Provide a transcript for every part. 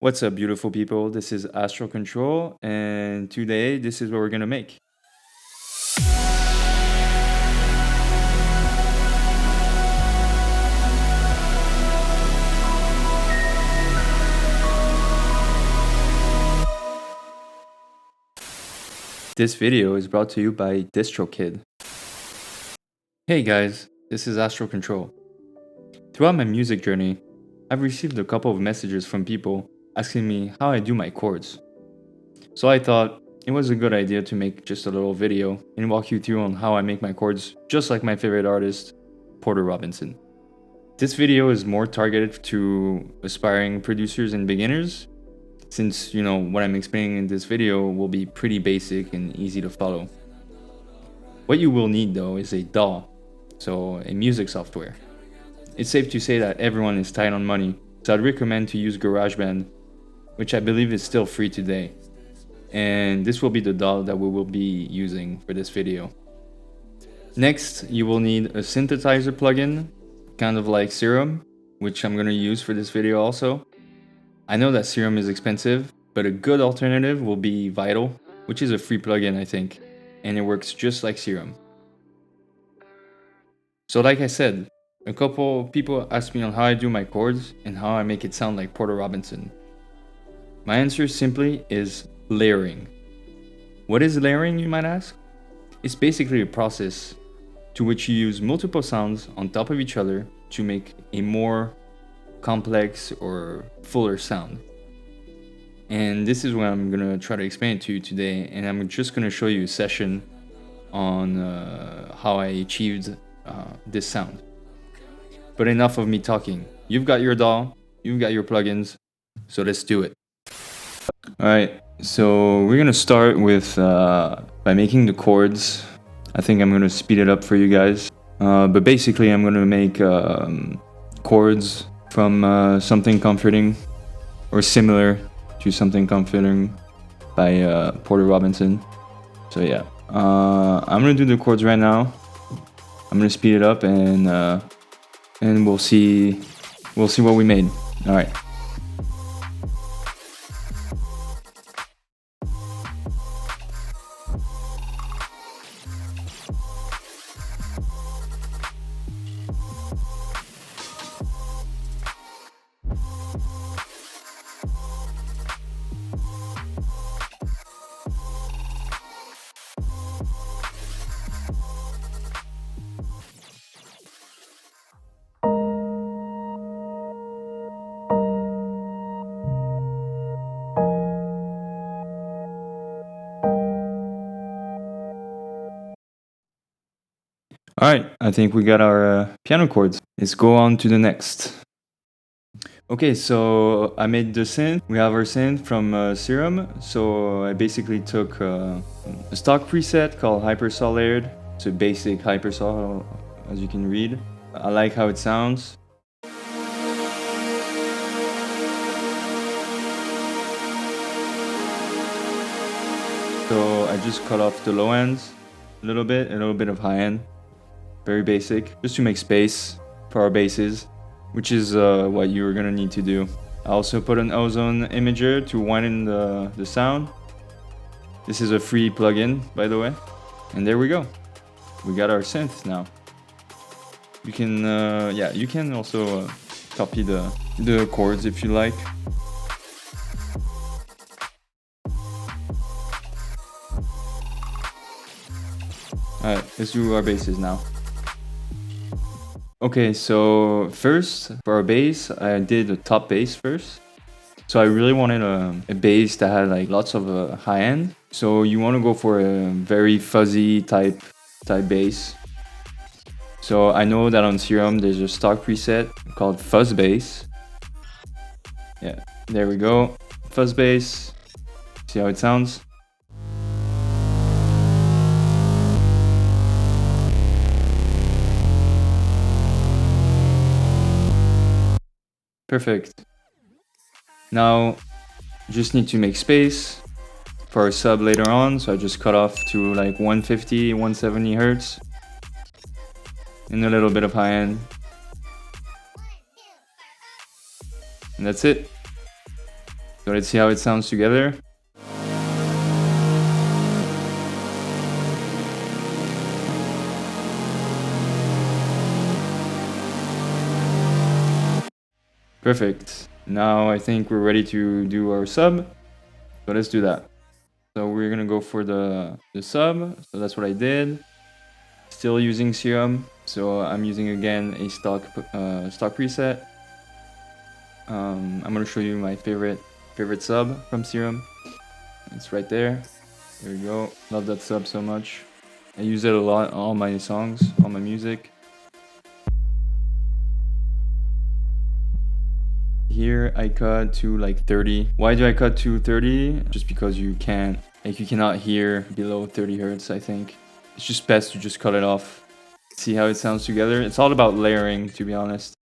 What's up, beautiful people? This is Astral Control, and today this is what we're gonna make. This video is brought to you by DistroKid. Hey guys, this is Astral Control. Throughout my music journey, I've received a couple of messages from people asking me how I do my chords. So I thought it was a good idea to make just a little video and walk you through on how I make my chords just like my favorite artist, Porter Robinson. This video is more targeted to aspiring producers and beginners, since what I'm explaining in this video will be pretty basic and easy to follow. What you will need though is a DAW, so a music software. It's safe to say that everyone is tight on money, so I'd recommend to use GarageBand, which I believe is still free today. And this will be the DAW that we will be using for this video. Next, you will need a synthesizer plugin, kind of like Serum, which I'm going to use for this video also. I know that Serum is expensive, but a good alternative will be Vital, which is a free plugin I think, and it works just like Serum. So like I said, a couple people asked me on how I do my chords and how I make it sound like Porter Robinson. My answer simply is layering. What is layering, you might ask? It's basically a process to which you use multiple sounds on top of each other to make a more complex or fuller sound. And this is what I'm gonna try to explain to you today, and I'm just gonna show you a session on how I achieved this sound. But enough of me talking. You've got your DAW, you've got your plugins, so let's do it. Alright, so we're gonna start with by making the chords. I think I'm gonna speed it up for you guys. But basically I'm gonna make chords from Something Comforting, or similar to Something Comforting by Porter Robinson. So yeah, I'm gonna do the chords right now. I'm gonna speed it up and we'll see what we made. All right. Alright, I think we got our piano chords. Let's go on to the next. Okay, so I made the synth. We have our synth from Serum. So I basically took a stock preset called Hypersaw layered. It's a basic Hypersaw, as you can read. I like how it sounds. So I just cut off the low ends a little bit of high end. Very basic, just to make space for our basses, which is what you're gonna need to do. I also put an ozone imager to widen the sound. This is a free plugin, by the way. And there we go. We got our synth now. You can, you can also copy the chords if you like. Alright, let's do our basses now. Okay, so first, for our bass, I did a top bass first. So I really wanted a bass that had like lots of high end. So you want to go for a very fuzzy type bass. So I know that on Serum there's a stock preset called Fuzz Bass. Yeah, there we go. Fuzz Bass. See how it sounds? Perfect. Now, just need to make space for our sub later on, so I just cut off to like 150, 170 hertz, and a little bit of high end. And that's it. So let's see how it sounds together. Perfect. Now I think we're ready to do our sub. So let's do that. So we're gonna go for the sub. So that's what I did. Still using Serum. So I'm using again a stock preset. I'm gonna show you my favorite sub from Serum. It's right there. There we go. Love that sub so much. I use it a lot on all my songs, all my music. Here I cut to like 30. Why do I cut to 30? Just because you cannot hear below 30 hertz, I think. It's just best to just cut it off. See how it sounds together? It's all about layering, to be honest.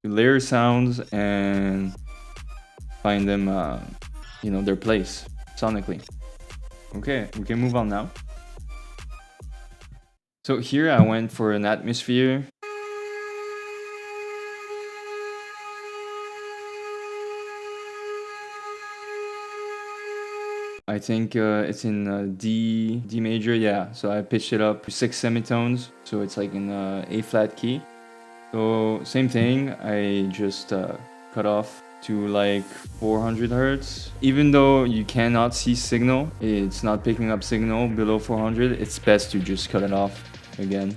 Layer sounds and find them, you know, their place sonically. Okay, we can move on now. So here I went for an atmosphere. I think it's in D major, yeah. So I pitched it up to 6 semitones, so it's like in A flat key. So same thing, I just cut off to like 400 hertz. Even though you cannot see signal, it's not picking up signal below 400, it's best to just cut it off again.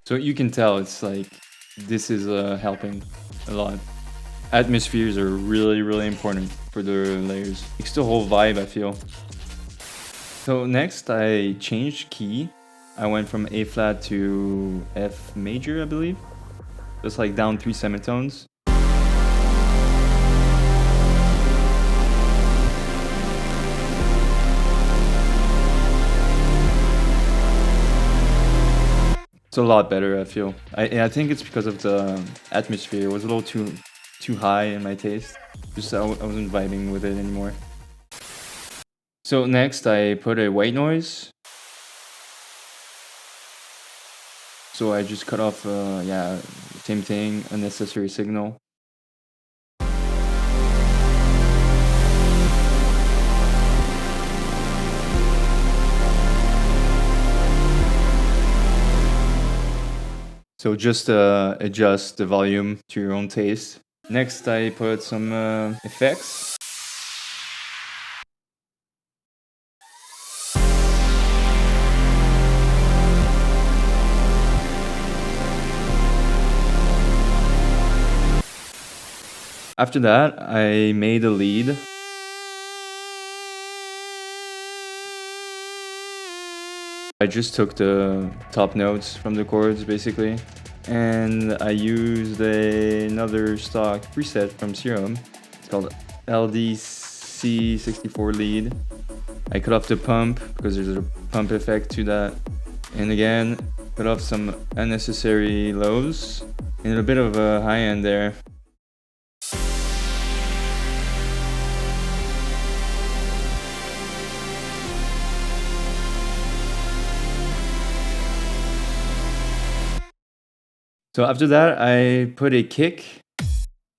So you can tell it's like, this is helping a lot. Atmospheres are really important for the layers. It's the whole vibe, I feel. So next I changed key. I went from A flat to F major, I believe. Just like down 3 semitones. It's a lot better, I feel. I think it's because of the atmosphere. It was a little too high in my taste. Just I wasn't vibing with it anymore. So next I put a white noise. So I just cut off, yeah, same thing, unnecessary signal. So just adjust the volume to your own taste. Next I put some effects. After that, I made a lead. I just took the top notes from the chords, basically, and I used another stock preset from Serum. It's called LDC64 lead. I cut off the pump because there's a pump effect to that, and again, cut off some unnecessary lows and a bit of a high end there. So after that, I put a kick,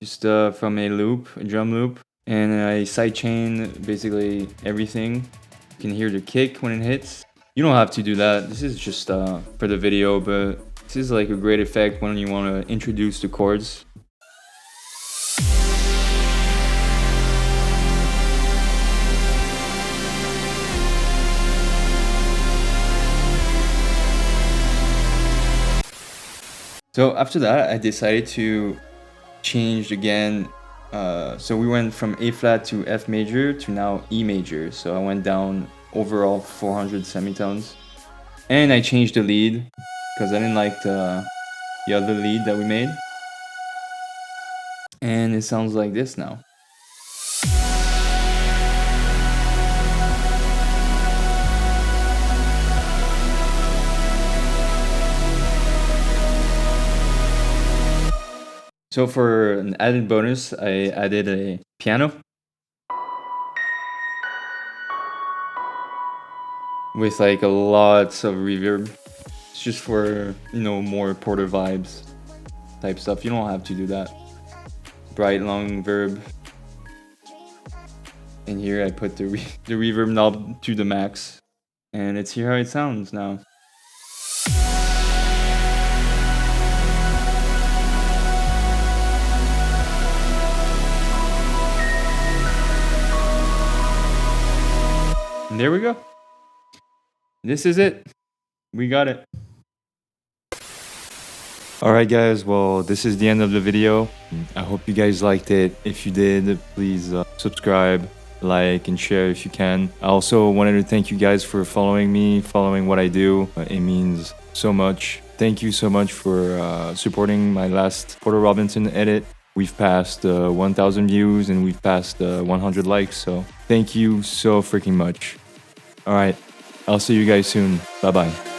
just from a loop, a drum loop, and I sidechain basically everything. You can hear the kick when it hits. You don't have to do that. This is just for the video, but this is like a great effect when you want to introduce the chords. So after that, I decided to change again. So we went from A flat to F major to now E major. So I went down overall 400 semitones. And I changed the lead because I didn't like the other lead that we made. And it sounds like this now. So for an added bonus, I added a piano with like a lots of reverb. It's just for, you know, more Porter vibes type stuff. You don't have to do that. Bright long verb. And here I put the reverb knob to the max. And let's hear how it sounds now. And there we go. This is it. We got it. Alright guys, well this is the end of the video. I hope you guys liked it. If you did, please subscribe, like, and share if you can. I also wanted to thank you guys for following me, following what I do. It means so much. Thank you so much for supporting my last Porter Robinson edit. We've passed 1,000 views and we've passed 100 likes, so thank you so freaking much. Alright, I'll see you guys soon. Bye bye.